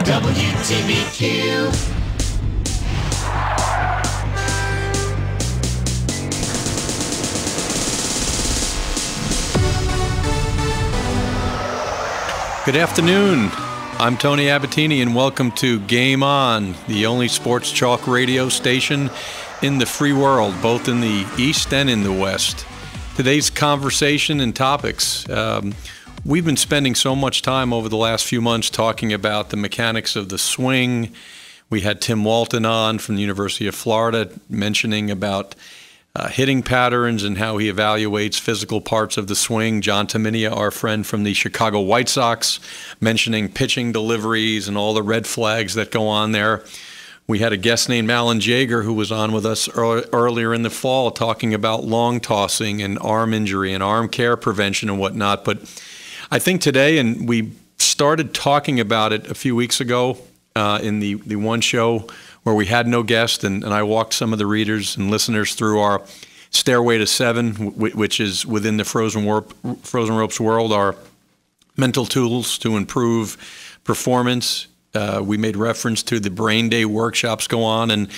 WTBQ. Good afternoon. I'm Tony Abbatine, and welcome to Game On, the only sports talk radio station in the free world, both in the East and in the West. Today's conversation and topics. We've been spending so much time over the last few months talking about the mechanics of the swing. We had Tim Walton on from the University of Florida mentioning about hitting patterns and how he evaluates physical parts of the swing. John Taminia, our friend from the Chicago White Sox, mentioning pitching deliveries and all the red flags that go on there. We had a guest named Alan Jeager who was on with us earlier in the fall talking about long tossing and arm injury and arm care prevention and whatnot. But I think today, and we started talking about it a few weeks ago in the one show where we had no guest, and I walked some of the readers and listeners through our Stairway to Seven, which is within the Frozen Ropes world, our mental tools to improve performance. We made reference to the Brain Day workshops go on, and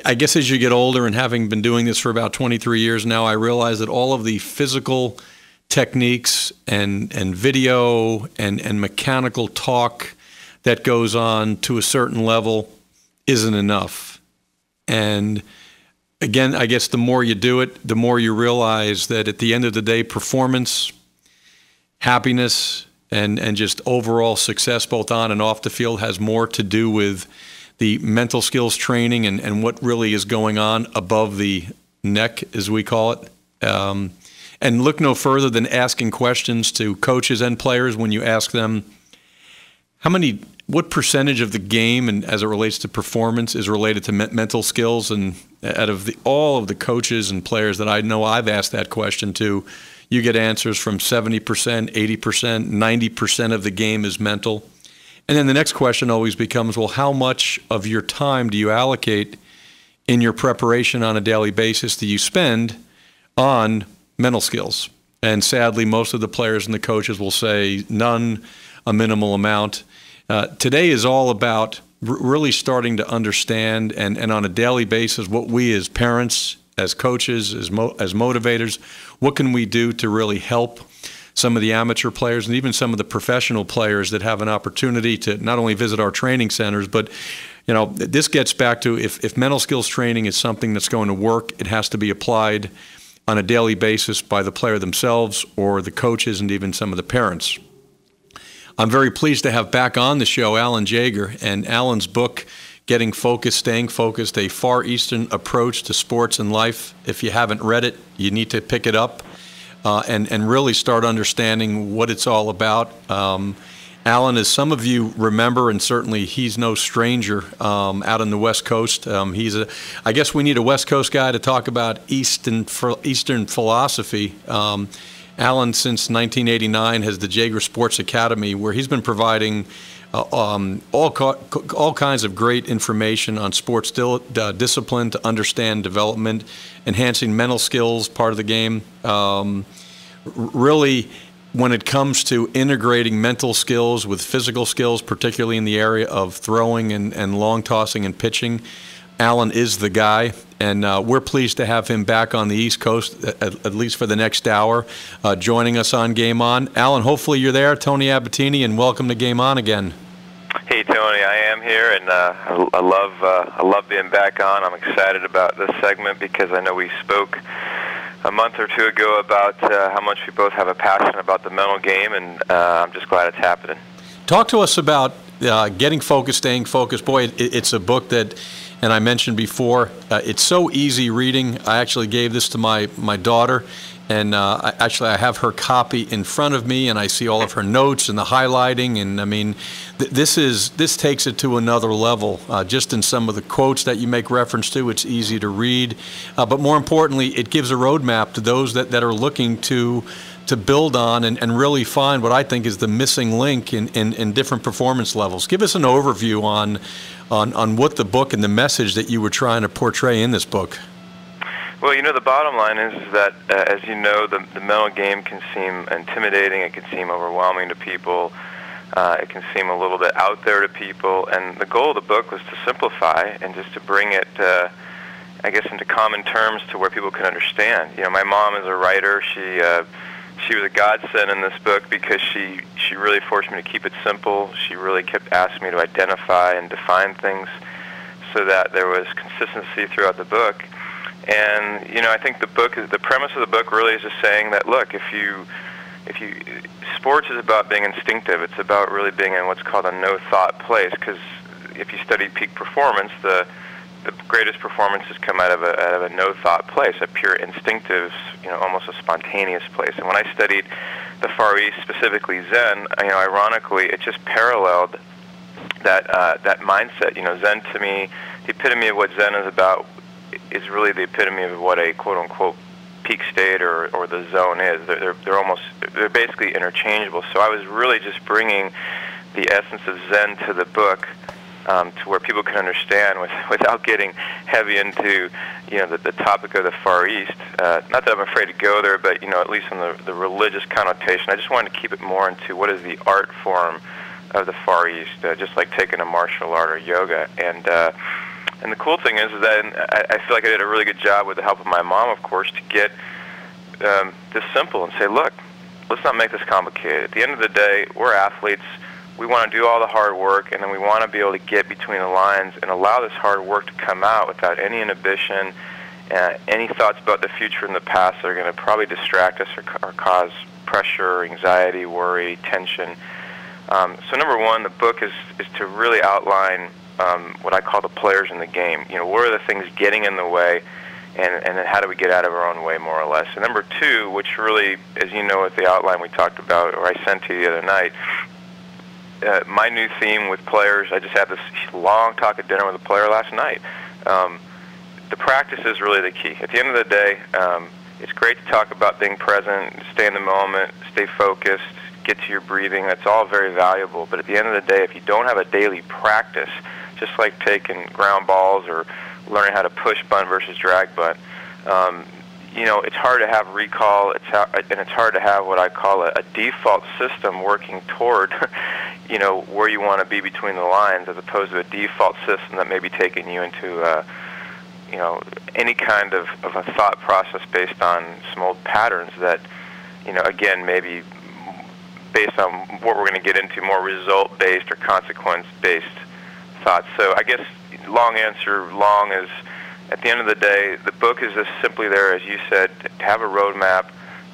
I guess as you get older and having been doing this for about 23 years now, I realize that all of the physical techniques and video and mechanical talk that goes on to a certain level isn't enough. And again, I guess the more you do it, the more you realize that at the end of the day, performance, happiness, and just overall success both on and off the field has more to do with the mental skills training and what really is going on above the neck, as we call it. And look no further than asking questions to coaches and players when you ask them, what percentage of the game, and as it relates to performance, is related to mental skills? And out of all of the coaches and players that I know I've asked that question to, you get answers from 70%, 80%, 90% of the game is mental. And then the next question always becomes, well, how much of your time do you allocate in your preparation on a daily basis do you spend on mental skills? And sadly, most of the players and the coaches will say none, a minimal amount. Today is all about really starting to understand and on a daily basis what we as parents, as coaches, as motivators, what can we do to really help some of the amateur players and even some of the professional players that have an opportunity to not only visit our training centers, but this gets back to if mental skills training is something that's going to work, it has to be applied on a daily basis by the player themselves or the coaches and even some of the parents. I'm very pleased to have back on the show Alan Jeager, and Alan's book, Getting Focused, Staying Focused, A Far Eastern Approach to Sports and Life. If you haven't read it, you need to pick it up and really start understanding what it's all about. Alan, as some of you remember, and certainly he's no stranger out on the West Coast. I guess we need a West Coast guy to talk about Eastern philosophy. Alan, since 1989, has the Jeager Sports Academy, where he's been providing all kinds of great information on sports discipline to understand development, enhancing mental skills, part of the game. Really, when it comes to integrating mental skills with physical skills, particularly in the area of throwing and long tossing and pitching, Alan is the guy, and we're pleased to have him back on the East Coast, at least for the next hour, joining us on Game On. Alan, hopefully you're there. Tony Abbatine, and welcome to Game On again. Hey, Tony, I am here, and I love being back on. I'm excited about this segment because I know we spoke a month or two ago about how much we both have a passion about the mental game, and I'm just glad it's happening. Talk to us about Getting Focused, Staying Focused. Boy, it's a book that, and I mentioned before, it's so easy reading. I actually gave this to my daughter, and I have her copy in front of me, and I see all of her notes and the highlighting, and I mean, this takes it to another level. Just in some of the quotes that you make reference to, it's easy to read, but more importantly, it gives a roadmap to those that are looking to build on and really find what I think is the missing link in different performance levels. Give us an overview on what the book and the message that you were trying to portray in this book. Well, the bottom line is that, as you know, the mental game can seem intimidating. It can seem overwhelming to people. It can seem a little bit out there to people, and the goal of the book was to simplify and just to bring it, I guess, into common terms to where people can understand. You know, my mom is a writer. She was a godsend in this book because she really forced me to keep it simple. She really kept asking me to identify and define things so that there was consistency throughout the book. And, you know, I think the premise of the book really is just saying that, look, sports is about being instinctive. It's about really being in what's called a no-thought place, because if you study peak performance, the greatest performances come out of a no-thought place, a pure instinctive, you know, almost a spontaneous place. And when I studied the Far East, specifically Zen, you know, ironically, it just paralleled that mindset. You know, Zen, to me, the epitome of what Zen is about is really the epitome of what a quote-unquote peak state or the zone is. They're basically interchangeable. So I was really just bringing the essence of Zen to the book, to where people can understand without getting heavy into, you know, the topic of the Far East. Not that I'm afraid to go there, but, you know, at least in the religious connotation, I just wanted to keep it more into what is the art form of the Far East, just like taking a martial art or yoga. And the cool thing is that I feel like I did a really good job with the help of my mom, of course, to get this simple and say, look, let's not make this complicated. At the end of the day, we're athletes. We want to do all the hard work, and then we want to be able to get between the lines and allow this hard work to come out without any inhibition, any thoughts about the future and the past that are going to probably distract us or cause pressure, anxiety, worry, tension. So number one, the book is to really outline what I call the players in the game. You know, what are the things getting in the way, and then how do we get out of our own way, more or less. And number two, which really, as you know, with the outline we talked about, or I sent to you the other night, my new theme with players, I just had this long talk at dinner with a player last night. The practice is really the key. At the end of the day, it's great to talk about being present, stay in the moment, stay focused, get to your breathing. That's all very valuable. But at the end of the day, if you don't have a daily practice, just like taking ground balls or learning how to push bunt versus drag bunt, you know, it's hard to have recall, and it's hard to have what I call a default system working toward, you know, where you want to be between the lines, as opposed to a default system that may be taking you into, you know, any kind of a thought process based on some old patterns that, you know, again, maybe based on what we're going to get into, more result-based or consequence-based thoughts. So I guess long answer, long is, at the end of the day, the book is just simply there, as you said, to have a roadmap,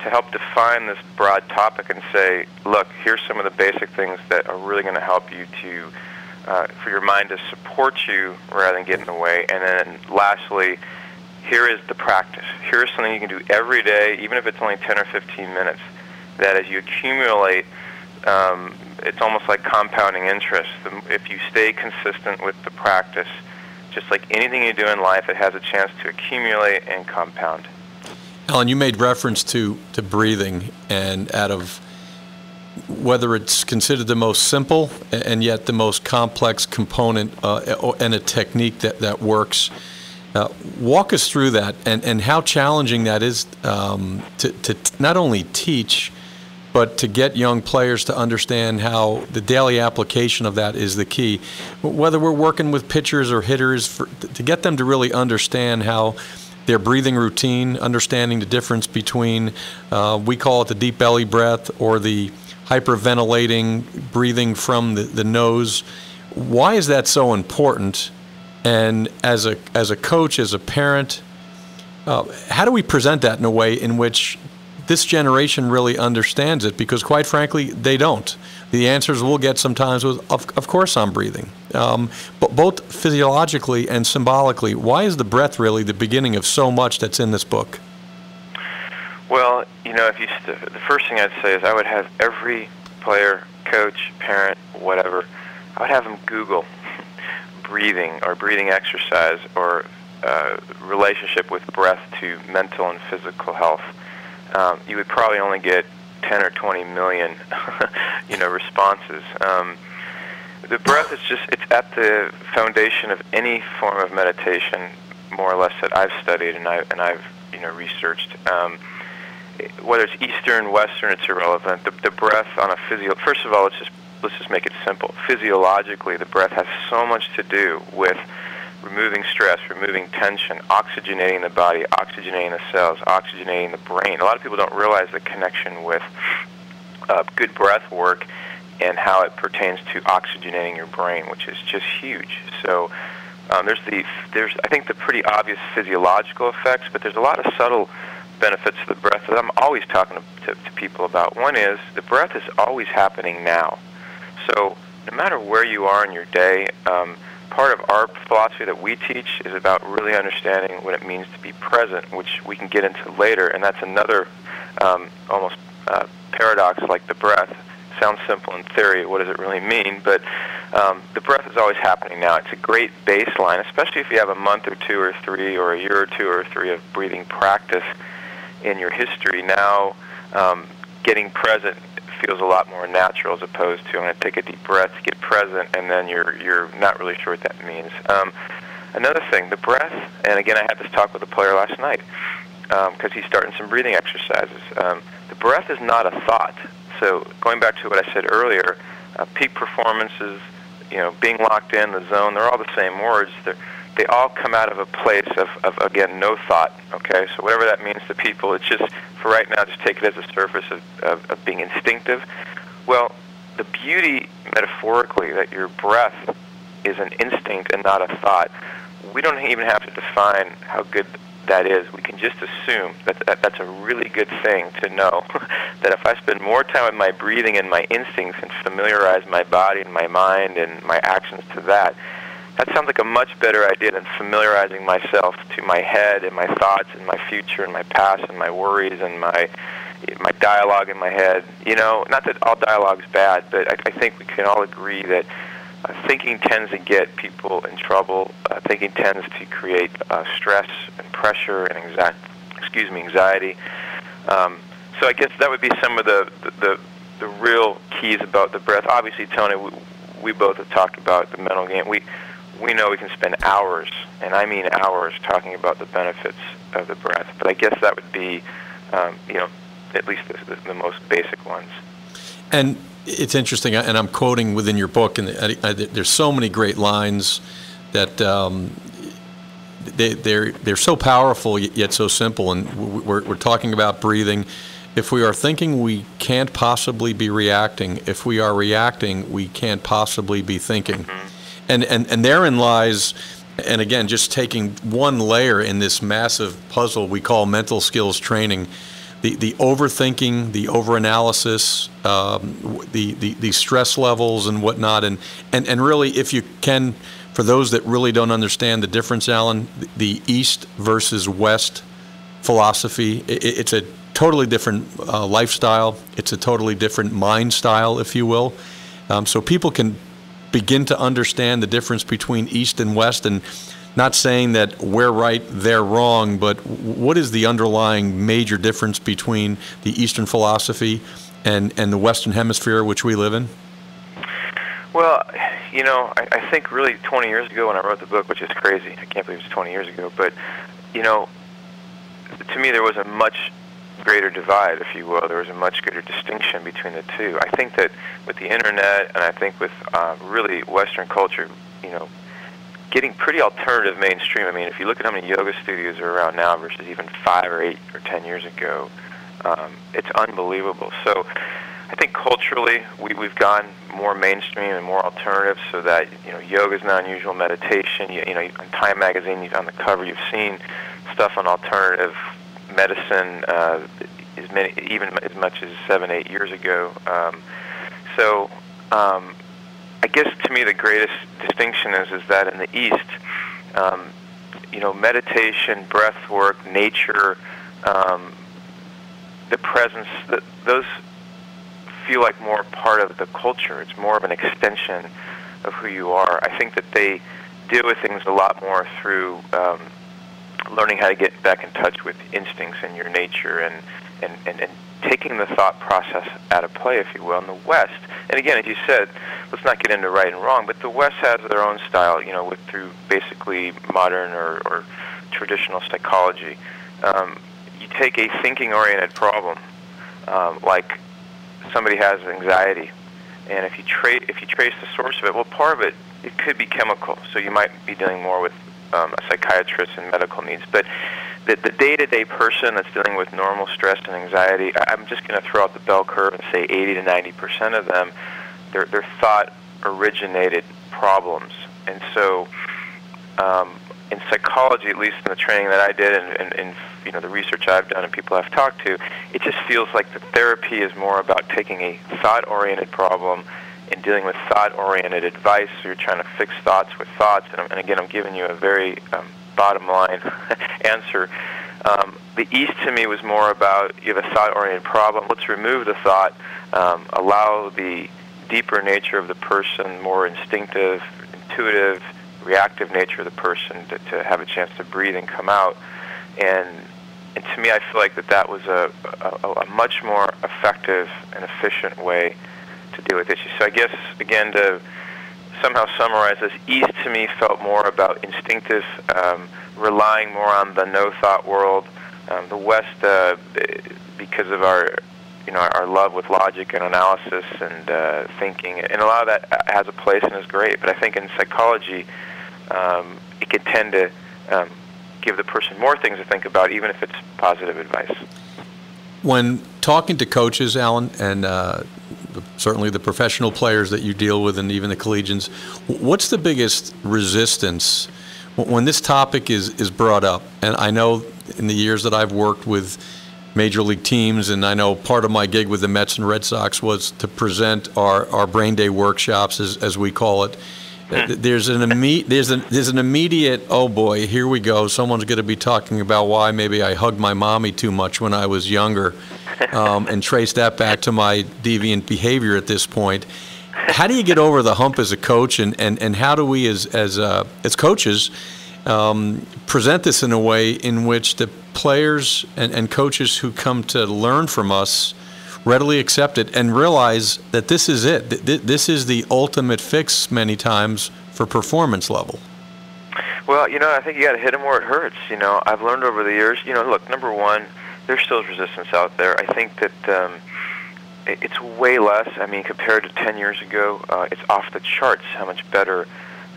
to help define this broad topic and say, look, here's some of the basic things that are really going to help you to, for your mind to support you rather than get in the way. And then lastly, here is the practice. Here's something you can do every day, even if it's only 10 or 15 minutes, that as you accumulate, it's almost like compounding interest. If you stay consistent with the practice, just like anything you do in life, it has a chance to accumulate and compound. Alan, you made reference to breathing, and out of whether it's considered the most simple and yet the most complex component and a technique that works. Walk us through that and how challenging that is to not only teach, but to get young players to understand how the daily application of that is the key. Whether we're working with pitchers or hitters, to get them to really understand how their breathing routine, understanding the difference between, we call it the deep belly breath or the hyperventilating breathing from the nose. Why is that so important? And as a coach, as a parent, how do we present that in a way in which this generation really understands it? Because quite frankly, they don't. The answers we'll get sometimes was, of course I'm breathing. But both physiologically and symbolically, why is the breath really the beginning of so much that's in this book? Well, you know, the first thing I'd say is I would have every player, coach, parent, whatever, I would have them Google breathing or breathing exercise or relationship with breath to mental and physical health. You would probably only get 10 or 20 million, you know, responses. The breath is it's at the foundation of any form of meditation, more or less, that I've studied and I've you know, researched. Whether it's Eastern, Western, it's irrelevant. The breath on a first of all, it's just let's just make it simple. Physiologically, the breath has so much to do with removing stress, removing tension, oxygenating the body, oxygenating the cells, oxygenating the brain. A lot of people don't realize the connection with good breath work and how it pertains to oxygenating your brain, which is just huge. So there's I think the pretty obvious physiological effects, but there's a lot of subtle benefits to the breath that I'm always talking to people about. One is the breath is always happening now. So no matter where you are in your day, part of our philosophy that we teach is about really understanding what it means to be present, which we can get into later, and that's another almost paradox like the breath. Sounds simple in theory. What does it really mean? But the breath is always happening now. It's a great baseline, especially if you have a month or two or three or a year or two or three of breathing practice in your history. Now, getting present feels a lot more natural as opposed to I'm going to take a deep breath, get present, and then you're not really sure what that means. Another thing, the breath, and again, I had this talk with a player last night because he's starting some breathing exercises. The breath is not a thought. So going back to what I said earlier, peak performances, being locked in, the zone, they're all the same words. They all come out of a place of again, no thought, okay? So whatever that means to people, it's just, for right now, just take it as a surface of being instinctive. Well, the beauty, metaphorically, that your breath is an instinct and not a thought, we don't even have to define how good that is. We can just assume that that's a really good thing to know, that if I spend more time with my breathing and my instincts and familiarize my body and my mind and my actions to that sounds like a much better idea than familiarizing myself to my head and my thoughts and my future and my past and my worries and my dialogue in my head. Not that all dialogue's bad, but I think we can all agree that thinking tends to get people in trouble. Thinking tends to create stress and pressure and anxiety. So I guess that would be some of the real keys about the breath. Obviously, Tony, we both have talked about the mental game. We know we can spend hours, and I mean hours, talking about the benefits of the breath. But I guess that would be, at least the most basic ones. And it's interesting, and I'm quoting within your book, and there's so many great lines that they're so powerful yet so simple. And we're talking about breathing. If we are thinking, we can't possibly be reacting. If we are reacting, we can't possibly be thinking. Mm-hmm. And therein lies, and again, just taking one layer in this massive puzzle we call mental skills training. The overthinking, the overanalysis, the stress levels and whatnot, and really, if you can, for those that really don't understand the difference, Alan, the East versus West philosophy, it's a totally different lifestyle. It's a totally different mind style, if you will. So people can begin to understand the difference between East and West, and not saying that we're right, they're wrong, but what is the underlying major difference between the Eastern philosophy and the Western Hemisphere which we live in? Well, I think really 20 years ago when I wrote the book, which is crazy, I can't believe it's 20 years ago, but, to me there was a much greater divide, if you will. There was a much greater distinction between the two. I think that with the internet, and I think with really Western culture, getting pretty alternative mainstream. I mean, if you look at how many yoga studios are around now versus even 5 or 8 or 10 years ago, it's unbelievable. So I think culturally we've gone more mainstream and more alternative, so that yoga is not unusual, meditation. On Time magazine, on the cover, you've seen stuff on alternative medicine even as much as 7-8 years ago. I guess to me the greatest distinction is that in the East, meditation, breath work, nature, the presence, those feel like more part of the culture. It's more of an extension of who you are. I think that they deal with things a lot more through learning how to get back in touch with instincts and your nature and taking the thought process out of play, if you will. In the West, and again, as you said, let's not get into right and wrong, but the West has their own style, through basically modern or traditional psychology. You take a thinking-oriented problem, like somebody has anxiety, And if you trace the source of it, well, part of it could be chemical. So you might be dealing more with a psychiatrist and medical needs. But the day-to-day person that's dealing with normal stress and anxiety, I'm just going to throw out the bell curve and say 80 to 90% of them, they're thought-originated problems. And so in psychology, at least in the training that I did and the research I've done and people I've talked to, it just feels like the therapy is more about taking a thought-oriented problem and dealing with thought-oriented advice. So you're trying to fix thoughts with thoughts. And again, I'm giving you a very bottom line answer. The East to me was more about, you have a thought-oriented problem. Let's remove the thought, allow the deeper nature of the person, more instinctive, intuitive, reactive nature of the person to have a chance to breathe and come out. And to me, I feel like that was a much more effective and efficient way to deal with issues. So I guess, again, to somehow summarize this, East to me felt more about instinctive, relying more on the no-thought world. The West, because of our love with logic and analysis and thinking, and a lot of that has a place and is great. But I think in psychology, it can tend to give the person more things to think about, even if it's positive advice. When talking to coaches, Alan, and certainly the professional players that you deal with and even the collegians, what's the biggest resistance when this topic is brought up? And I know in the years that I've worked with major league teams, and I know part of my gig with the Mets and Red Sox was to present our Brain Day workshops, as we call it. There's an immediate, oh boy, here we go. Someone's going to be talking about why maybe I hugged my mommy too much when I was younger, and trace that back to my deviant behavior at this point. How do you get over the hump as a coach, and how do we as coaches present this in a way in which the players and coaches who come to learn from us readily accept it and realize that this is it. This is the ultimate fix many times for performance level? Well, I think you got to hit them where it hurts. I've learned over the years, look, number one, there still is resistance out there. I think that it's way less. I mean, compared to 10 years ago, it's off the charts how much better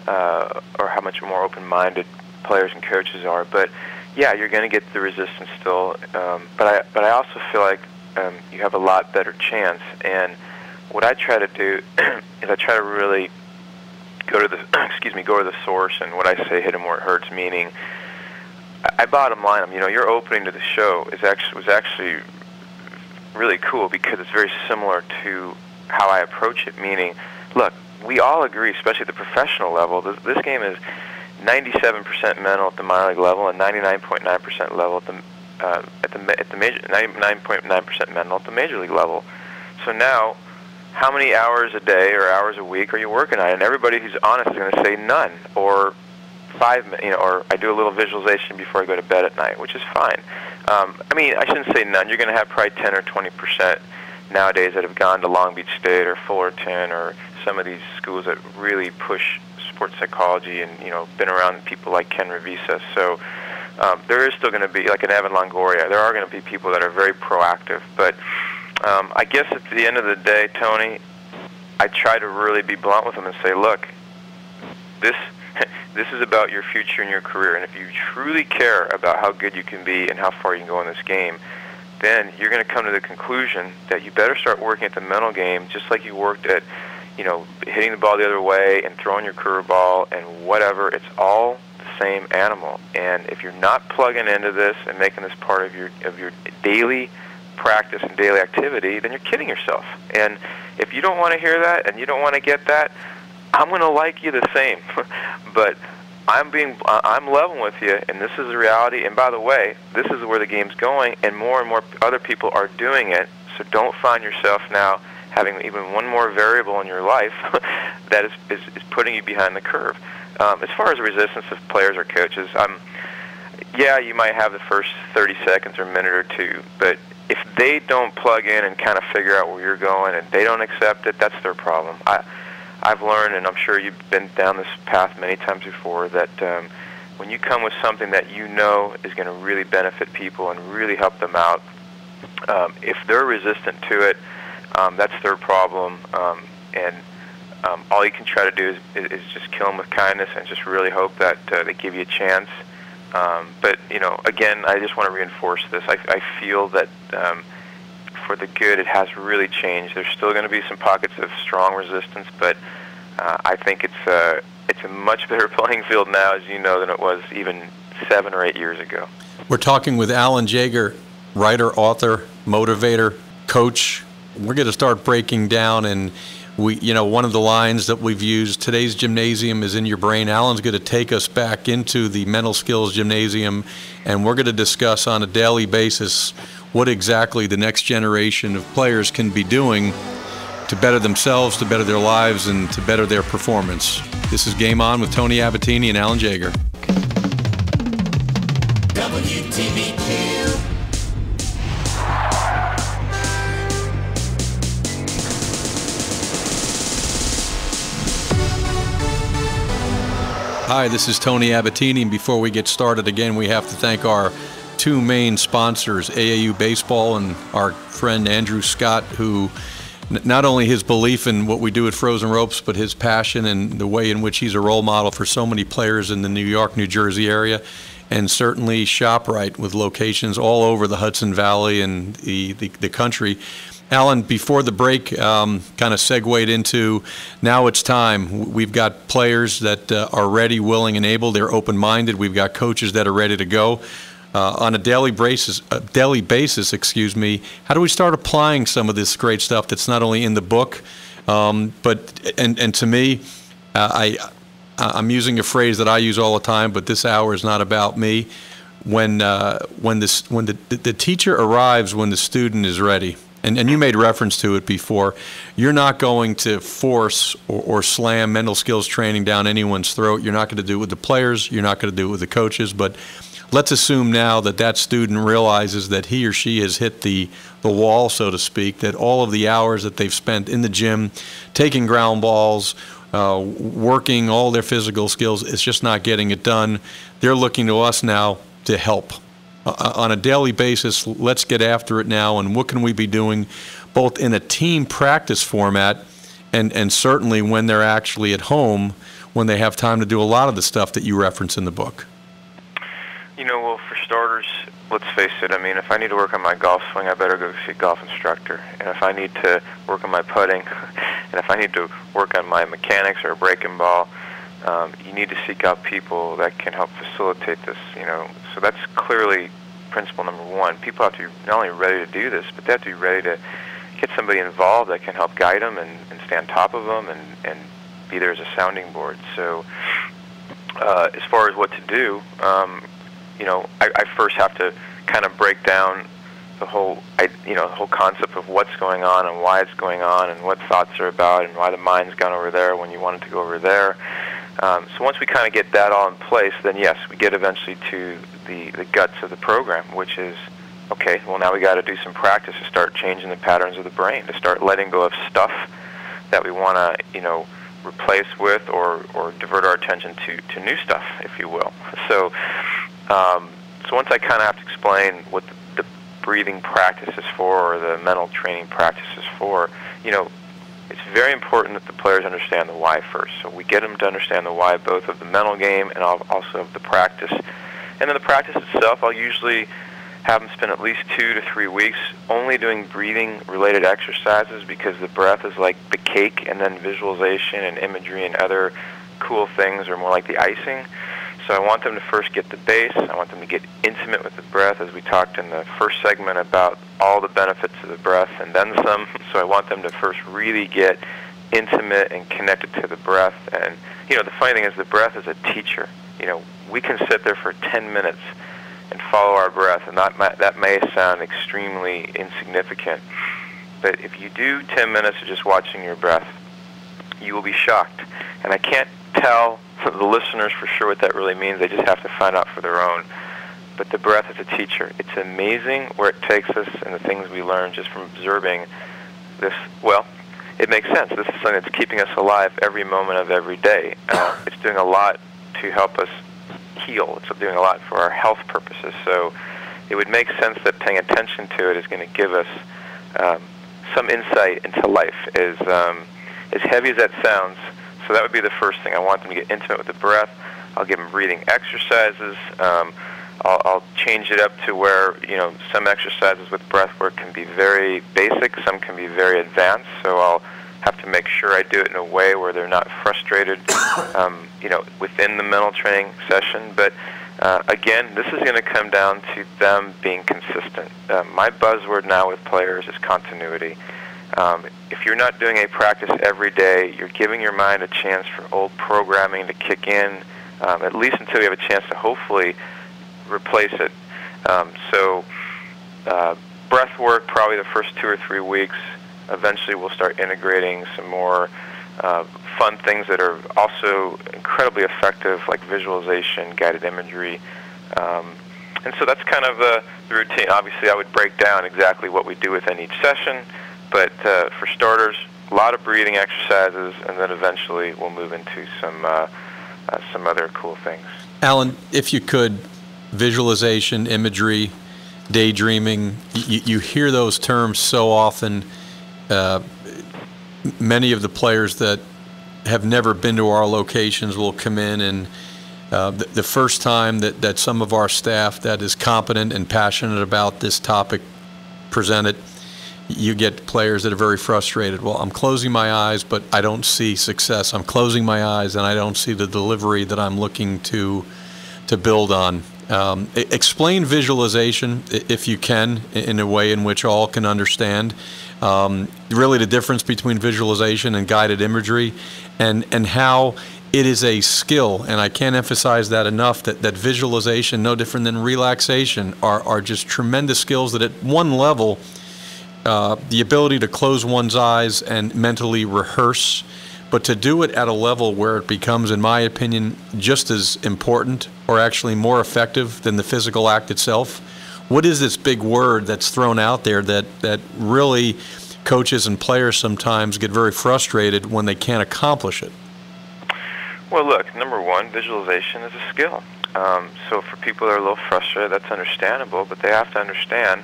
or how much more open-minded players and coaches are. But yeah, you're going to get the resistance still. But I also feel like you have a lot better chance. And what I try to do is I try to really go to the source. And what I say, hit them where it hurts, meaning I bottom line them. Your opening to the show was actually really cool because it's very similar to how I approach it. Meaning, look, we all agree, especially at the professional level, this game is 97% mental at the minor league level and 99.9% level at the major, 99.9% mental at the major league level. So now, how many hours a day or hours a week are you working on it? And everybody who's honest is going to say none, or 5 minutes, or I do a little visualization before I go to bed at night, which is fine. I shouldn't say none. You're going to have probably 10 or 20% nowadays that have gone to Long Beach State or Fullerton or some of these schools that really push sports psychology and, been around people like Ken Revisa. So there is still going to be, like an Evan Longoria, there are going to be people that are very proactive. But I guess at the end of the day, Tony, I try to really be blunt with them and say, look, this is about your future and your career. And if you truly care about how good you can be and how far you can go in this game, then you're going to come to the conclusion that you better start working at the mental game just like you worked at, hitting the ball the other way and throwing your curveball and whatever. It's all the same animal. And if you're not plugging into this and making this part of your daily practice and daily activity, then you're kidding yourself. And if you don't want to hear that and you don't want to get that, I'm going to like you the same. But I'm level with you, and this is the reality. And by the way, this is where the game's going, and more other people are doing it. So don't find yourself now having even one more variable in your life that is putting you behind the curve. As far as the resistance of players or coaches, you might have the first 30 seconds or minute or two, but if they don't plug in and kind of figure out where you're going and they don't accept it, that's their problem. I've learned, and I'm sure you've been down this path many times before, that when you come with something that you know is going to really benefit people and really help them out, if they're resistant to it, that's their problem. and all you can try to do is just kill them with kindness and just really hope that they give you a chance. But again, I just want to reinforce this. I feel that for the good, it has really changed. There's still going to be some pockets of strong resistance, but I think it's a much better playing field now, as you know, than it was even 7 or 8 years ago. We're talking with Alan Jeager, writer, author, motivator, coach. We're going to start breaking down, and one of the lines that we've used, today's gymnasium is in your brain. Alan's going to take us back into the mental skills gymnasium, and we're going to discuss on a daily basis what exactly the next generation of players can be doing to better themselves, to better their lives, and to better their performance. This is Game On with Tony Abbatine and Alan Jeager. WTBQ. Hi, this is Tony Abbatine, and before we get started again, we have to thank our two main sponsors, AAU Baseball and our friend Andrew Scott, who not only his belief in what we do at Frozen Ropes, but his passion and the way in which he's a role model for so many players in the New York, New Jersey area, and certainly ShopRite with locations all over the Hudson Valley and the country. Alan, before the break, kind of segued into now it's time. We've got players that are ready, willing, and able. They're open-minded. We've got coaches that are ready to go. On a daily basis, how do we start applying some of this great stuff that's not only in the book, but to me, I'm using a phrase that I use all the time, but this hour is not about me. When the teacher arrives when the student is ready, and you made reference to it before, you're not going to force or slam mental skills training down anyone's throat. You're not going to do it with the players. You're not going to do it with the coaches, but let's assume now that student realizes that he or she has hit the wall, so to speak, that all of the hours that they've spent in the gym, taking ground balls, working all their physical skills, it's just not getting it done. They're looking to us now to help. On a daily basis, let's get after it now, and what can we be doing both in a team practice format and certainly when they're actually at home, when they have time to do a lot of the stuff that you reference in the book? Well, for starters, let's face it. I mean, if I need to work on my golf swing, I better go see a golf instructor. And if I need to work on my putting, and if I need to work on my mechanics or a breaking ball, you need to seek out people that can help facilitate this, So that's clearly principle number one. People have to be not only ready to do this, but they have to be ready to get somebody involved that can help guide them and stay on top of them and be there as a sounding board. So as far as what to do, I first have to kind of break down the whole concept of what's going on and why it's going on and what thoughts are about and why the mind's gone over there when you want it to go over there. So once we kind of get that all in place, then yes, we get eventually to the guts of the program, which is, okay, well now we got to do some practice to start changing the patterns of the brain, to start letting go of stuff that we want to, replace with or divert our attention to new stuff, if you will. So once I kind of have to explain what the breathing practice is for or the mental training practice is for, it's very important that the players understand the why first. So we get them to understand the why both of the mental game and also of the practice. And then the practice itself, I'll usually have them spend at least 2 to 3 weeks only doing breathing-related exercises because the breath is like the cake, and then visualization and imagery and other cool things are more like the icing. So I want them to first get the base. I want them to get intimate with the breath, as we talked in the first segment about all the benefits of the breath and then some. So I want them to first really get intimate and connected to the breath. And, the funny thing is the breath is a teacher. We can sit there for 10 minutes and follow our breath, and that may sound extremely insignificant. But if you do 10 minutes of just watching your breath, you will be shocked. And I can't tell the listeners for sure what that really means. They just have to find out for their own. But the breath is a teacher. It's amazing where it takes us and the things we learn just from observing this. Well, it makes sense. This is something that's keeping us alive every moment of every day. It's doing a lot to help us heal. It's doing a lot for our health purposes. So it would make sense that paying attention to it is going to give us some insight into life. as heavy as that sounds, so that would be the first thing. I want them to get intimate with the breath. I'll give them breathing exercises. I'll change it up to where, some exercises with breath work can be very basic, some can be very advanced, so I'll have to make sure I do it in a way where they're not frustrated, within the mental training session. But again, this is going to come down to them being consistent. My buzzword now with players is continuity. If you're not doing a practice every day, you're giving your mind a chance for old programming to kick in, at least until you have a chance to hopefully replace it. Breath work, probably the first 2 or 3 weeks. Eventually we'll start integrating some more fun things that are also incredibly effective, like visualization, guided imagery. And so that's kind of the routine. Obviously, I would break down exactly what we do within each session, but for starters, a lot of breathing exercises, and then eventually we'll move into some other cool things. Alan, if you could, visualization, imagery, daydreaming, you hear those terms so often. Many of the players that have never been to our locations will come in, and the first time that some of our staff that is competent and passionate about this topic present it, you get players that are very frustrated. Well, I'm closing my eyes, but I don't see success. I'm closing my eyes, and I don't see the delivery that I'm looking to build on. Explain visualization, if you can, in a way in which all can understand. Really the difference between visualization and guided imagery, and how it is a skill, and I can't emphasize that enough, that visualization, no different than relaxation, are just tremendous skills that at one level, the ability to close one's eyes and mentally rehearse, but to do it at a level where it becomes, in my opinion, just as important or actually more effective than the physical act itself. What is this big word that's thrown out there that really coaches and players sometimes get very frustrated when they can't accomplish it? Well, look, number one, visualization is a skill. So for people that are a little frustrated, that's understandable, but they have to understand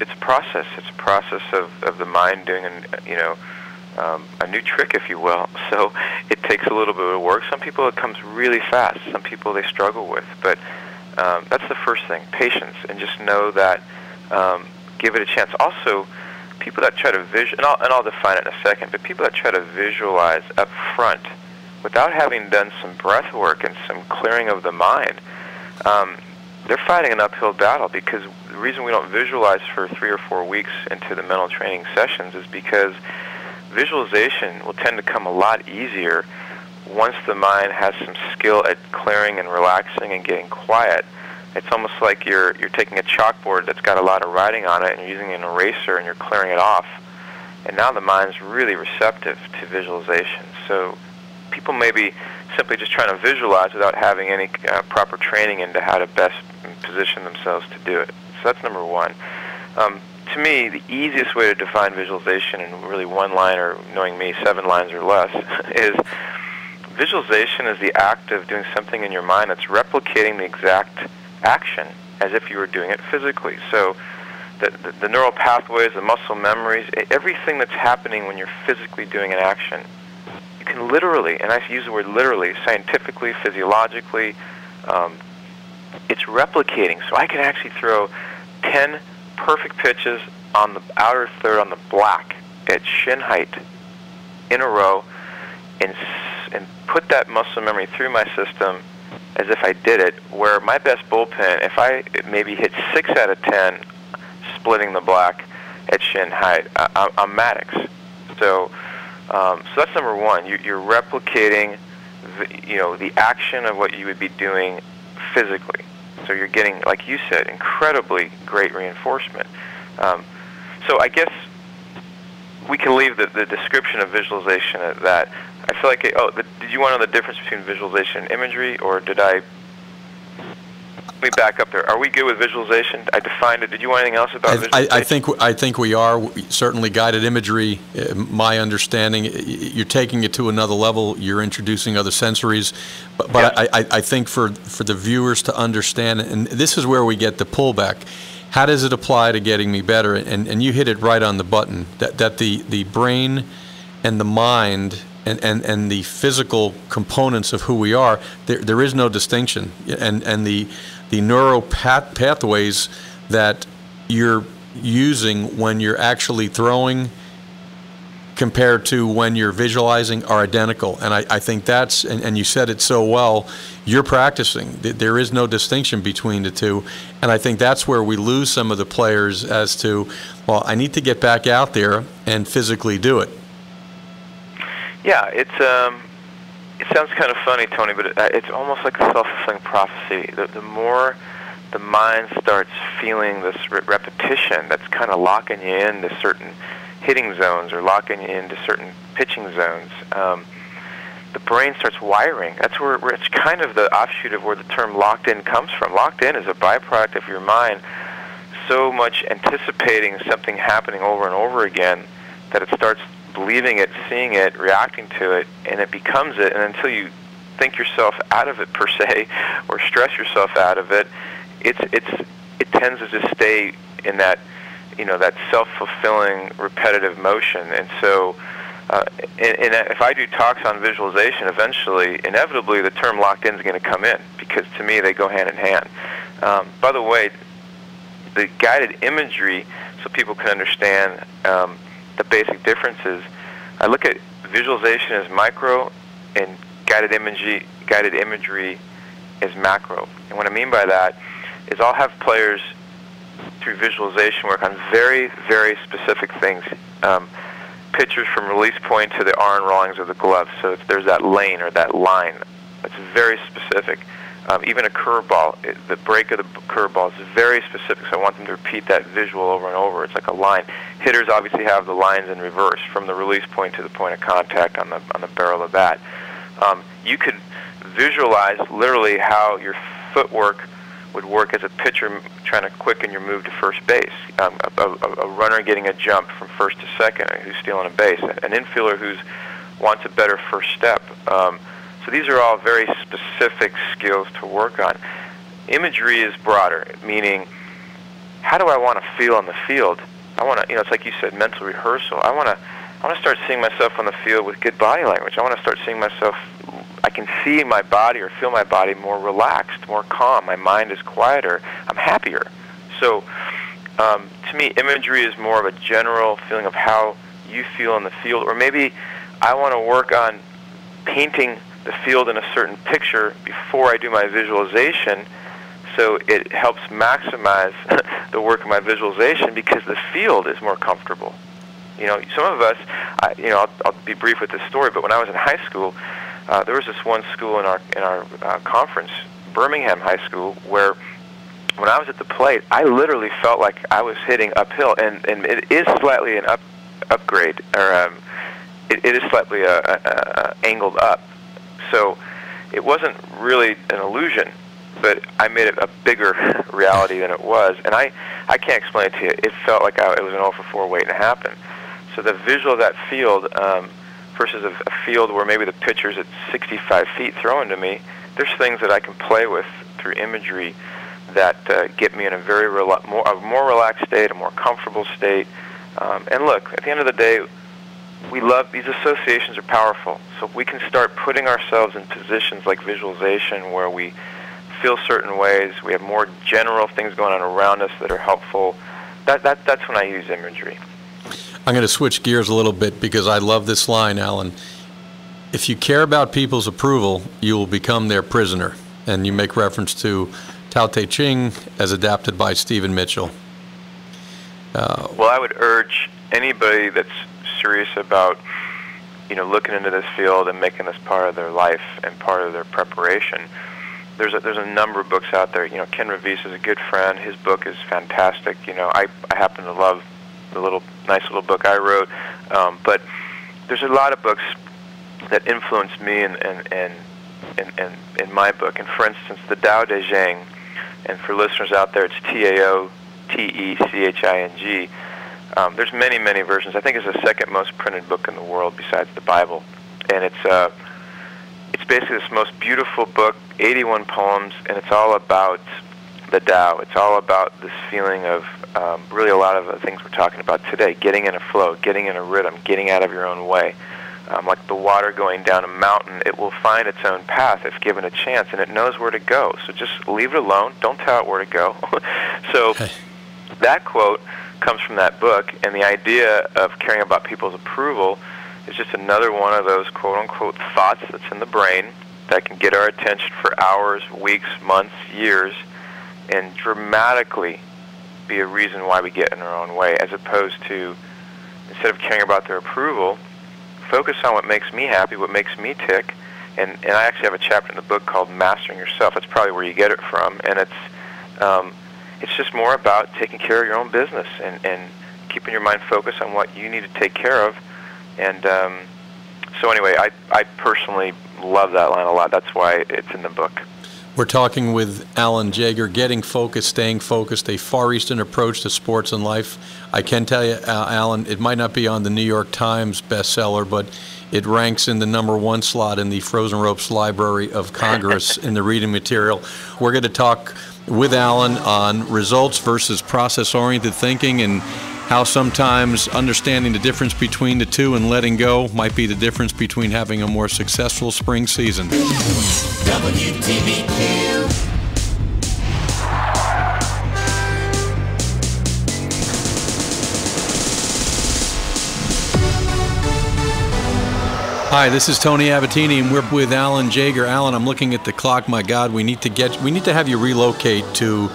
it's a process. It's a process of the mind doing a new trick, if you will. So it takes a little bit of work. Some people it comes really fast. Some people they struggle with. But that's the first thing, patience, and just know that, give it a chance. Also, people that try to and I'll define it in a second, but people that try to visualize up front without having done some breath work and some clearing of the mind, they're fighting an uphill battle, because the reason we don't visualize for 3 or 4 weeks into the mental training sessions is because visualization will tend to come a lot easier once the mind has some skill at clearing and relaxing and getting quiet. It's almost like you're taking a chalkboard that's got a lot of writing on it and you're using an eraser and you're clearing it off. And now the mind's really receptive to visualization. So people may be simply just trying to visualize without having any proper training into how to best position themselves to do it. So that's number one. To me, the easiest way to define visualization in really one line, or knowing me, 7 lines or less, is visualization is the act of doing something in your mind that's replicating the exact action as if you were doing it physically. So the neural pathways, the muscle memories, everything that's happening when you're physically doing an action, you can literally, and I use the word literally, scientifically, physiologically, it's replicating. So I can actually throw 10 perfect pitches on the outer third on the black at shin height in a row, and put that muscle memory through my system as if I did it, where my best bullpen, if I maybe hit 6 out of 10 splitting the black at shin height, I'm Maddox. So that's number one. You're replicating the action of what you would be doing physically. So you're getting, like you said, incredibly great reinforcement. So I guess we can leave the description of visualization at that. I feel like, did you want to know the difference between visualization and imagery, or did I? Let me back up there. Are we good with visualization? I defined it. Did you want anything else about visualization? I think we are. Certainly guided imagery, my understanding, you're taking it to another level. You're introducing other sensories. But yeah. I think for the viewers to understand, and this is where we get the pullback, how does it apply to getting me better? And you hit it right on the button, that the brain and the mind and the physical components of who we are, there is no distinction. And the neural pathways that you're using when you're actually throwing compared to when you're visualizing are identical. And I think that's, and you said it so well, you're practicing. There is no distinction between the two. And I think that's where we lose some of the players as to, well, I need to get back out there and physically do it. Yeah, it sounds kind of funny, Tony, but it's almost like a self-fulfilling prophecy. The more the mind starts feeling this repetition that's kind of locking you into certain hitting zones or locking you into certain pitching zones, the brain starts wiring. That's where it's kind of the offshoot of where the term locked in comes from. Locked in is a byproduct of your mind so much anticipating something happening over and over again that it starts believing it, seeing it, reacting to it, and it becomes it. And until you think yourself out of it per se, or stress yourself out of it, it tends to just stay in that, that self-fulfilling, repetitive motion. And so, if I do talks on visualization, eventually, inevitably, the term locked in is going to come in, because to me they go hand in hand. By the way, the guided imagery, so people can understand the basic differences, I look at visualization as micro and guided imagery as macro. And what I mean by that is I'll have players through visualization work on very, very specific things. Pitchers from release point to the arm rawlings of the glove. So there's that lane or that line. It's very specific. Even a curveball, the break of the curveball is very specific, so I want them to repeat that visual over and over. It's like a line. Hitters obviously have the lines in reverse, from the release point to the point of contact on the barrel of the bat. You could visualize literally how your footwork would work as a pitcher trying to quicken your move to first base. A runner getting a jump from first to second who's stealing a base. An infielder who wants a better first step. So these are all very specific skills to work on. Imagery is broader, meaning how do I want to feel on the field? I want to, it's like you said, mental rehearsal. I want to start seeing myself on the field with good body language. I want to start seeing myself, I can see my body or feel my body more relaxed, more calm. My mind is quieter. I'm happier. So to me, imagery is more of a general feeling of how you feel in the field. Or maybe I want to work on painting the field in a certain picture before I do my visualization, so it helps maximize the work of my visualization because the field is more comfortable. Some of us, I'll be brief with this story, but when I was in high school, there was this one school in our conference, Birmingham High School, where when I was at the plate, I literally felt like I was hitting uphill, and it is slightly an upgrade, or it is slightly angled up. So it wasn't really an illusion, but I made it a bigger reality than it was. And I can't explain it to you. It felt like it was an 0 for 4 waiting to happen. So the visual of that field versus a field where maybe the pitcher's at 65 feet throwing to me, there's things that I can play with through imagery that get me in a more relaxed state, a more comfortable state. And look, at the end of the day, we love, these associations are powerful. So if we can start putting ourselves in positions like visualization where we feel certain ways, we have more general things going on around us that are helpful, that's when I use imagery. I'm going to switch gears a little bit because I love this line, Alan. If you care about people's approval, you will become their prisoner. And you make reference to Tao Te Ching as adapted by Stephen Mitchell. Well, I would urge anybody that's serious about looking into this field and making this part of their life and part of their preparation. There's a number of books out there. Ken Ravis is a good friend. His book is fantastic. I happen to love the nice little book I wrote, but there's a lot of books that influenced me in my book. And for instance, the Tao Te Ching, and for listeners out there, it's Taoteching. There's many, many versions. I think it's the second most printed book in the world besides the Bible. And it's basically this most beautiful book, 81 poems, and it's all about the Tao. It's all about this feeling of really a lot of the things we're talking about today, getting in a flow, getting in a rhythm, getting out of your own way. Like the water going down a mountain, it will find its own path if given a chance, and it knows where to go. So just leave it alone. Don't tell it where to go. So that quote comes from that book, and the idea of caring about people's approval is just another one of those quote-unquote thoughts that's in the brain that can get our attention for hours, weeks, months, years, and dramatically be a reason why we get in our own way, as opposed to, instead of caring about their approval, focus on what makes me happy, what makes me tick. And I actually have a chapter in the book called Mastering Yourself. That's probably where you get it from. And it's just more about taking care of your own business and keeping your mind focused on what you need to take care of. And so anyway, I personally love that line a lot. That's why it's in the book. We're talking with Alan Jeager, Getting Focused, Staying Focused, a Far Eastern approach to sports and life. I can tell you, Alan, it might not be on the New York Times bestseller, but it ranks in the #1 slot in the Frozen Ropes Library of Congress in the reading material. We're going to talk with Alan on results versus process-oriented thinking, and how sometimes understanding the difference between the two and letting go might be the difference between having a more successful spring season. WTBQ. Hi, this is Tony Abbatine, and we're with Alan Jeager. Alan, I'm looking at the clock. My God, we need to have you relocate to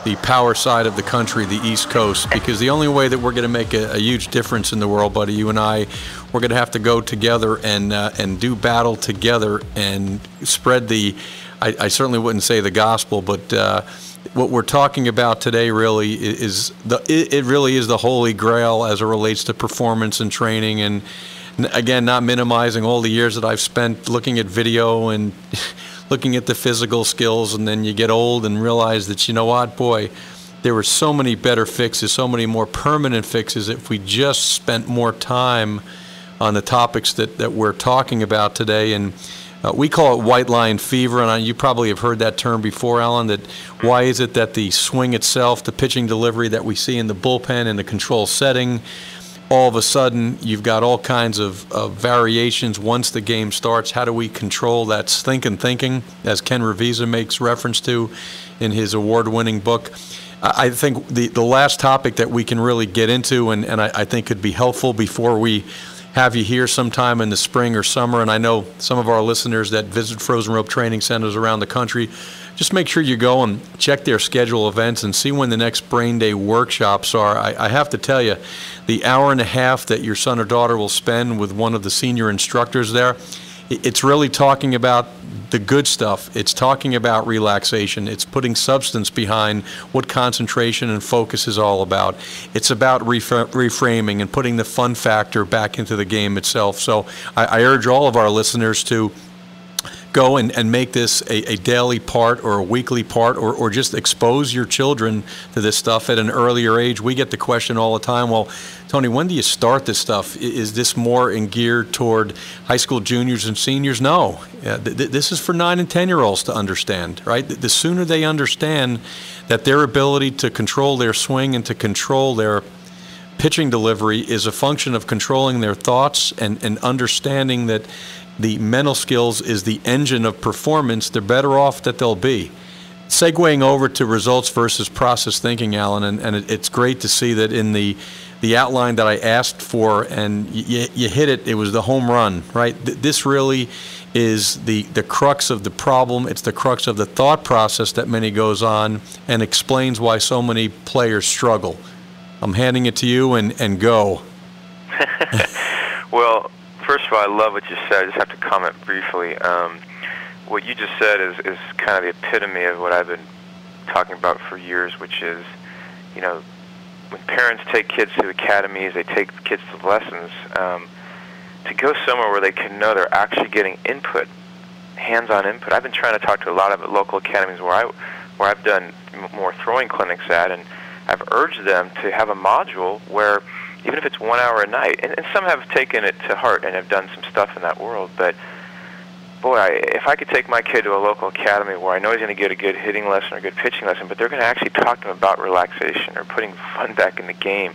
the power side of the country, the East Coast, because the only way that we're going to make a huge difference in the world, buddy, you and I, we're going to have to go together and do battle together and spread the, I certainly wouldn't say the gospel, but what we're talking about today really is it really is the holy grail as it relates to performance and training. And again, not minimizing all the years that I've spent looking at video and looking at the physical skills, and then you get old and realize that, you know what, boy, there were so many better fixes, so many more permanent fixes if we just spent more time on the topics that we're talking about today. And we call it white line fever, and you probably have heard that term before, Alan, that why is it that the swing itself, the pitching delivery that we see in the bullpen in the control setting, all of a sudden you've got all kinds of variations once the game starts. How do we control that thinking, as Ken Revisa makes reference to in his award-winning book? I think the last topic that we can really get into, and I think could be helpful before we have you here sometime in the spring or summer, and I know some of our listeners that visit frozen rope training centers around the country, just make sure you go and check their schedule events and see when the next Brain Day workshops are. I have to tell you, the hour and a half that your son or daughter will spend with one of the senior instructors there, it's really talking about the good stuff. It's talking about relaxation. It's putting substance behind what concentration and focus is all about. It's about reframing and putting the fun factor back into the game itself. So I urge all of our listeners to go and make this a daily part or a weekly part, or just expose your children to this stuff at an earlier age. We get the question all the time, well, Tony, when do you start this stuff? Is this more geared toward high school juniors and seniors? No. This is for 9 and 10-year-olds to understand, right? The sooner they understand that their ability to control their swing and to control their pitching delivery is a function of controlling their thoughts and understanding that the mental skills is the engine of performance, the better off that they'll be. Segueing over to results versus process thinking, Alan, and it's great to see that in the outline that I asked for, and you hit it, it was the home run, right? This really is the crux of the problem. It's the crux of the thought process that many goes on and explains why so many players struggle. I'm handing it to you, and go. Well, first of all, I love what you said. I just have to comment briefly. What you just said is kind of the epitome of what I've been talking about for years, which is, you know, when parents take kids to academies, they take kids to lessons, to go somewhere where they can know they're actually getting input, hands-on input. I've been trying to talk to a lot of local academies where I've done more throwing clinics at, and I've urged them to have a module where, even if it's 1 hour a night, and some have taken it to heart and have done some stuff in that world, but boy, if I could take my kid to a local academy where I know he's going to get a good hitting lesson or a good pitching lesson, but they're going to actually talk to him about relaxation or putting fun back in the game.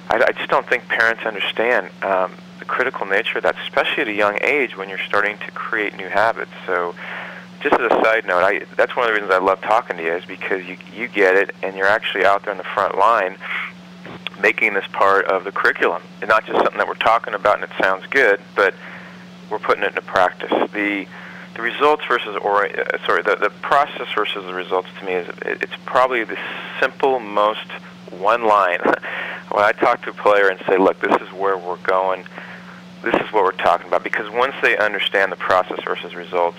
I just don't think parents understand the critical nature of that, especially at a young age when you're starting to create new habits. So just as a side note, that's one of the reasons I love talking to you, is because you get it, and you're actually out there on the front line making this part of the curriculum, and not just something that we're talking about and it sounds good, but we're putting it into practice. The results versus the process versus the results, to me, it's probably the simple, most one line. When I talk to a player and say, look, this is where we're going, this is what we're talking about, because once they understand the process versus results,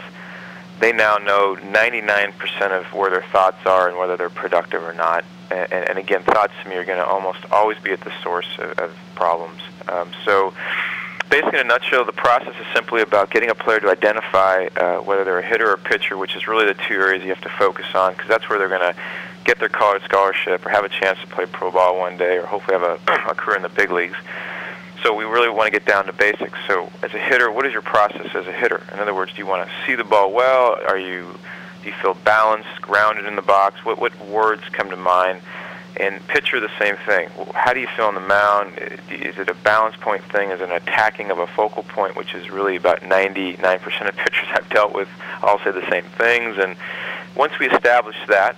they now know 99% of where their thoughts are and whether they're productive or not. And again, thoughts to me are going to almost always be at the source of problems. So basically, in a nutshell, the process is simply about getting a player to identify whether they're a hitter or a pitcher, which is really the two areas you have to focus on, because that's where they're going to get their college scholarship or have a chance to play pro ball one day, or hopefully have a career in the big leagues. So we really want to get down to basics. So as a hitter, what is your process as a hitter? In other words, do you want to see the ball well? Do you feel balanced, grounded in the box? What words come to mind? And pitcher, the same thing. How do you feel on the mound? Is it a balance point thing? Is it an attacking of a focal point, which is really about 99% of pitchers I've dealt with all say the same things. And once we establish that,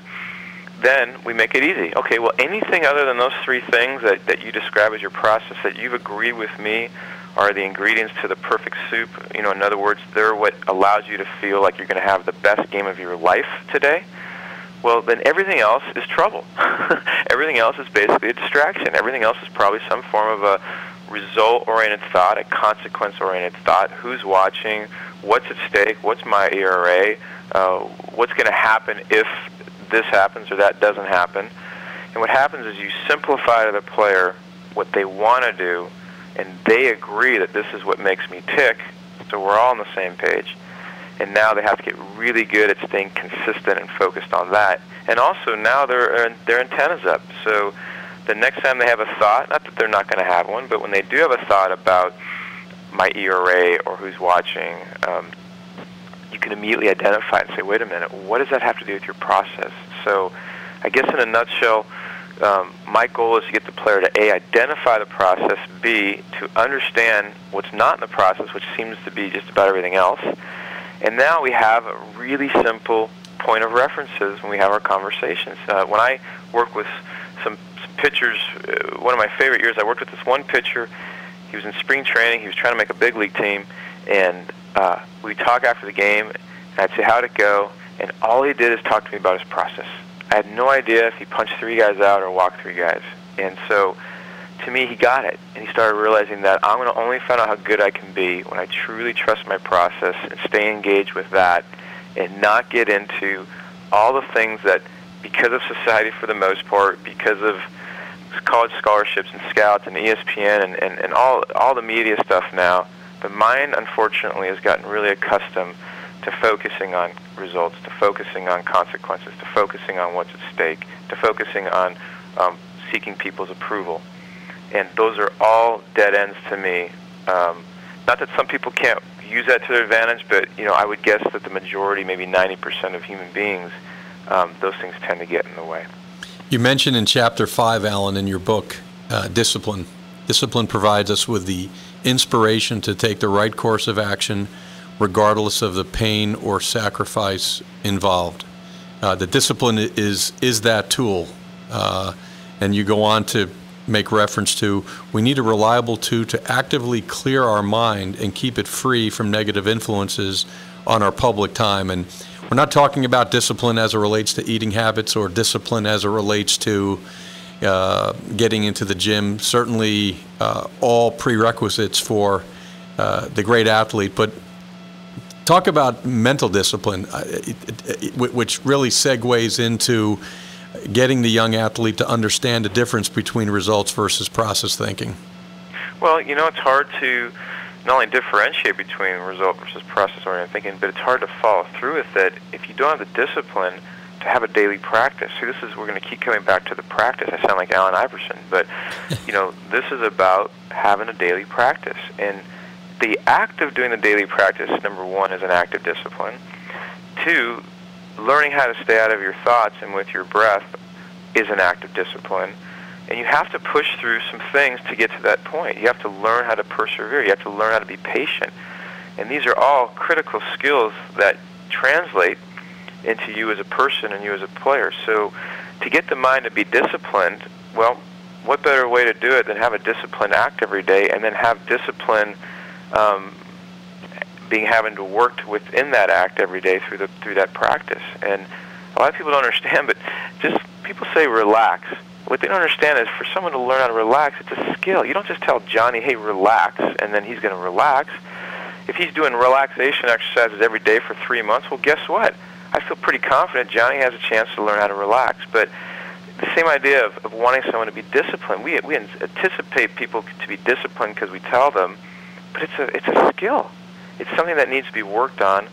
then we make it easy. Okay, well, anything other than those three things that you describe as your process that you've agreed with me are the ingredients to the perfect soup. In other words, they're what allows you to feel like you're going to have the best game of your life today. Well, then everything else is trouble. Everything else is basically a distraction. Everything else is probably some form of a result-oriented thought, a consequence-oriented thought. Who's watching? What's at stake? What's my ERA? What's going to happen if this happens or that doesn't happen? And what happens is you simplify to the player what they want to do, and they agree that this is what makes me tick, so we're all on the same page. And now they have to get really good at staying consistent and focused on that. And also now their antenna's up. So the next time they have a thought, not that they're not going to have one, but when they do have a thought about my ERA or who's watching, you can immediately identify it and say, wait a minute, what does that have to do with your process? So I guess in a nutshell, my goal is to get the player to A, identify the process, B, to understand what's not in the process, which seems to be just about everything else. And now we have a really simple point of references when we have our conversations. When I work with some pitchers, one of my favorite years, I worked with this one pitcher. He was in spring training. He was trying to make a big league team. And we'd talk after the game, and I'd say, how'd it go? And all he did is talk to me about his process. I had no idea if he punched 3 guys out or walked 3 guys. And so to me, he got it, and he started realizing that I'm going to only find out how good I can be when I truly trust my process and stay engaged with that and not get into all the things that, because of society for the most part, because of college scholarships and scouts and ESPN and all the media stuff now, the mind, unfortunately, has gotten really accustomed to focusing on results, to focusing on consequences, to focusing on what's at stake, to focusing on seeking people's approval. And those are all dead ends to me. Not that some people can't use that to their advantage, but I would guess that the majority, maybe 90% of human beings, those things tend to get in the way. You mentioned in Chapter 5, Alan, in your book, discipline. Discipline provides us with the inspiration to take the right course of action, regardless of the pain or sacrifice involved. The discipline is that tool. And you go on to make reference to, we need a reliable tool to actively clear our mind and keep it free from negative influences on our public time. And we're not talking about discipline as it relates to eating habits or discipline as it relates to getting into the gym. Certainly all prerequisites for the great athlete, but talk about mental discipline, which really segues into getting the young athlete to understand the difference between results versus process thinking. Well, it's hard to not only differentiate between result versus process-oriented thinking, but it's hard to follow through with it if you don't have the discipline to have a daily practice. See, we're going to keep coming back to the practice. I sound like Allen Iverson, but, this is about having a daily practice. And the act of doing the daily practice, number one, is an act of discipline. Two, learning how to stay out of your thoughts and with your breath is an act of discipline. And you have to push through some things to get to that point. You have to learn how to persevere. You have to learn how to be patient. And these are all critical skills that translate into you as a person and you as a player. So to get the mind to be disciplined, well, what better way to do it than have a disciplined act every day and then have discipline having to work within that act every day through that practice. And a lot of people don't understand, but just people say relax. What they don't understand is for someone to learn how to relax, it's a skill. You don't just tell Johnny, hey, relax, and then he's going to relax. If he's doing relaxation exercises every day for 3 months, well, guess what? I feel pretty confident Johnny has a chance to learn how to relax. But the same idea of wanting someone to be disciplined, we anticipate people to be disciplined because we tell them, but it's a skill. It's something that needs to be worked on.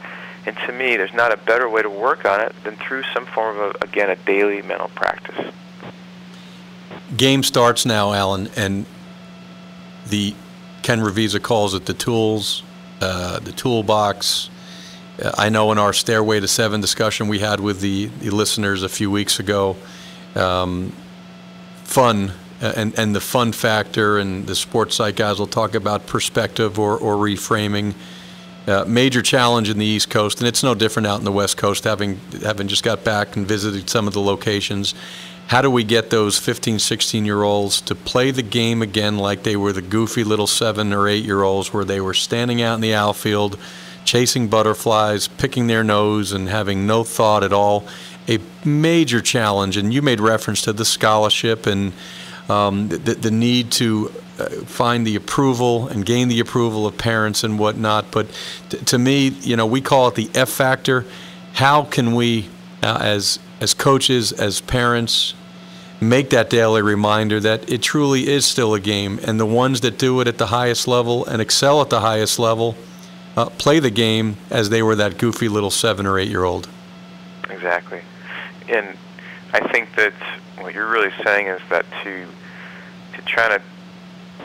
And to me, there's not a better way to work on it than through some form of, again, a daily mental practice. Game starts now, Alan, and Ken Revisa calls it the tools, the toolbox. I know in our Stairway to Seven discussion we had with the listeners a few weeks ago, fun and the fun factor, and the sports psych guys will talk about perspective or reframing. Major challenge in the East Coast, and it's no different out in the West Coast, having just got back and visited some of the locations. How do we get those 15, 16-year-olds to play the game again like they were the goofy little 7 or 8-year-olds where they were standing out in the outfield, chasing butterflies, picking their nose, and having no thought at all? A major challenge, and you made reference to the scholarship and the need to find the approval and gain the approval of parents and whatnot. But to me, we call it the F factor. How can we, as coaches, as parents, make that daily reminder that it truly is still a game, and the ones that do it at the highest level and excel at the highest level play the game as they were that goofy little 7 or 8-year-old? Exactly. And I think that what you're really saying is that to try to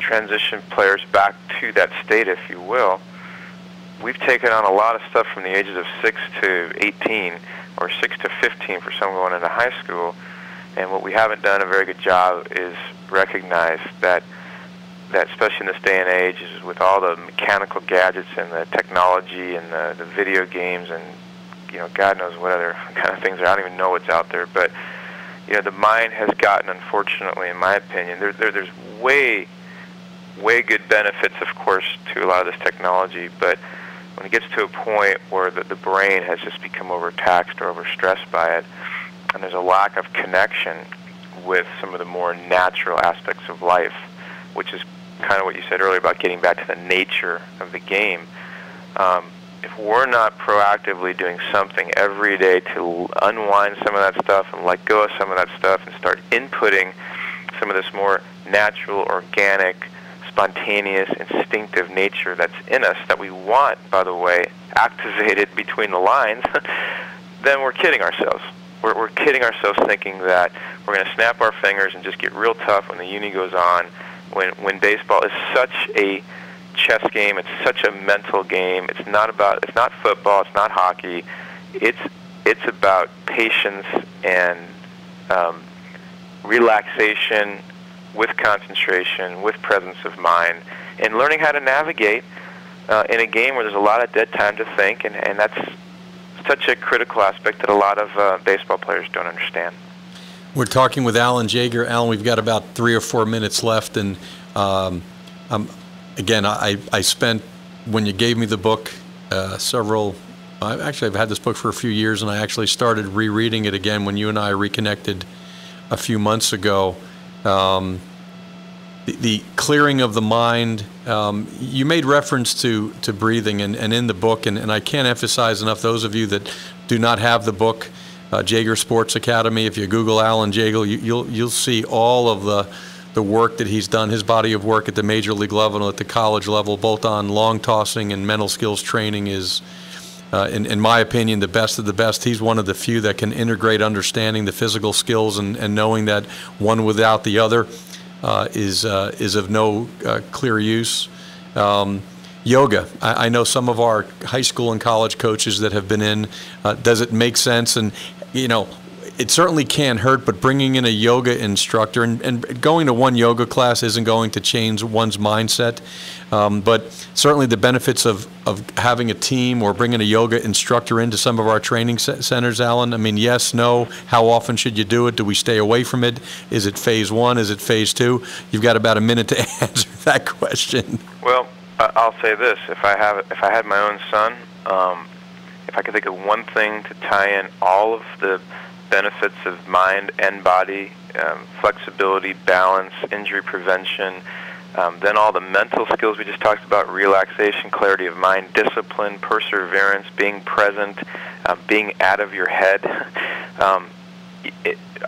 transition players back to that state, if you will, we've taken on a lot of stuff from the ages of 6 to 18 or 6 to 15 for someone going into high school, and what we haven't done a very good job is recognize that especially in this day and age, is with all the mechanical gadgets and the technology and the video games and God knows what other kind of things I don't even know what's out there, but the mind has gotten, unfortunately, in my opinion, there's way good benefits, of course, to a lot of this technology, but when it gets to a point where the brain has just become overtaxed or overstressed by it, and there's a lack of connection with some of the more natural aspects of life, which is kind of what you said earlier about getting back to the nature of the game. If we're not proactively doing something every day to unwind some of that stuff and let go of some of that stuff and start inputting some of this more natural, organic, spontaneous, instinctive nature that's in us, that we want, by the way, activated between the lines, then we're kidding ourselves. We're kidding ourselves thinking that we're going to snap our fingers and just get real tough when the uni goes on, when baseball is such a chess game, it's such a mental game. It's not football, it's not hockey. It's about patience and relaxation with concentration, with presence of mind, and learning how to navigate in a game where there's a lot of dead time to think, and that's such a critical aspect that a lot of baseball players don't understand. We're talking with Alan Jeager. Alan, we've got about 3 or 4 minutes left, and again, I spent, when you gave me the book, I've had this book for a few years, and I actually started rereading it again when you and I reconnected a few months ago. The clearing of the mind, you made reference to breathing, and in the book, and I can't emphasize enough, those of you that do not have the book, Jeager Sports Academy, if you Google Alan Jeager, you'll see all of the work that he's done, his body of work at the major league level, at the college level, both on long tossing and mental skills training is, in my opinion, the best of the best. He's one of the few that can integrate understanding the physical skills and knowing that one without the other is of no clear use. Yoga. I know some of our high school and college coaches that have been in. Does it make sense? And, it certainly can hurt, but bringing in a yoga instructor and going to one yoga class isn't going to change one's mindset. But certainly the benefits of having a team or bringing a yoga instructor into some of our training centers, Alan. I mean, yes, no. How often should you do it? Do we stay away from it? Is it phase 1? Is it phase 2? You've got about a minute to answer that question. Well, I'll say this: if I had my own son, if I could think of one thing to tie in all of the benefits of mind and body, flexibility, balance, injury prevention, then all the mental skills we just talked about, relaxation, clarity of mind, discipline, perseverance, being present, being out of your head.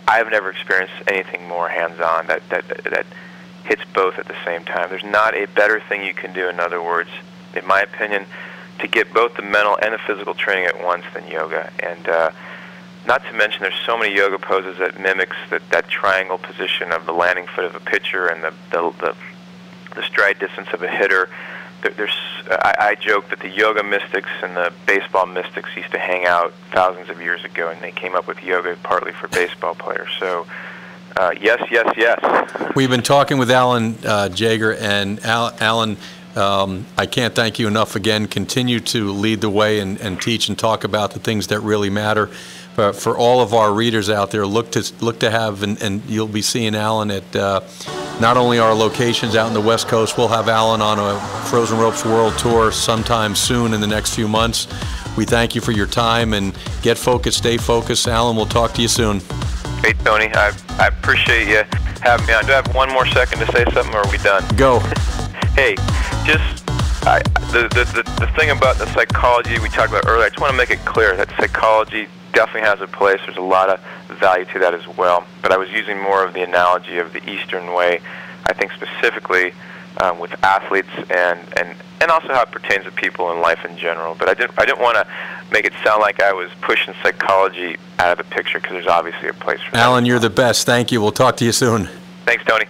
I've never experienced anything more hands-on that hits both at the same time. There's not a better thing you can do, in other words, in my opinion, to get both the mental and the physical training at once than yoga. And not to mention there's so many yoga poses that mimics that triangle position of the landing foot of a pitcher and the stride distance of a hitter. I joke that the yoga mystics and the baseball mystics used to hang out thousands of years ago, and they came up with yoga partly for baseball players. So yes, yes, yes. We've been talking with Alan Jeager, and Alan, I can't thank you enough again. Continue to lead the way and teach and talk about the things that really matter. For all of our readers out there, look to have, and you'll be seeing Alan at not only our locations out in the West Coast. We'll have Alan on a Frozen Ropes World Tour sometime soon in the next few months. We thank you for your time, and get focused, stay focused. Alan, we'll talk to you soon. Hey, Tony, I appreciate you having me on. Do I have one more second to say something, or are we done? Go. Hey, just the thing about the psychology we talked about earlier, I just want to make it clear that psychology definitely has a place. There's a lot of value to that as well. But I was using more of the analogy of the Eastern way, I think specifically with athletes and also how it pertains to people in life in general. But I didn't want to make it sound like I was pushing psychology out of the picture, because there's obviously a place for that. Alan, you're the best. Thank you. We'll talk to you soon. Thanks, Tony.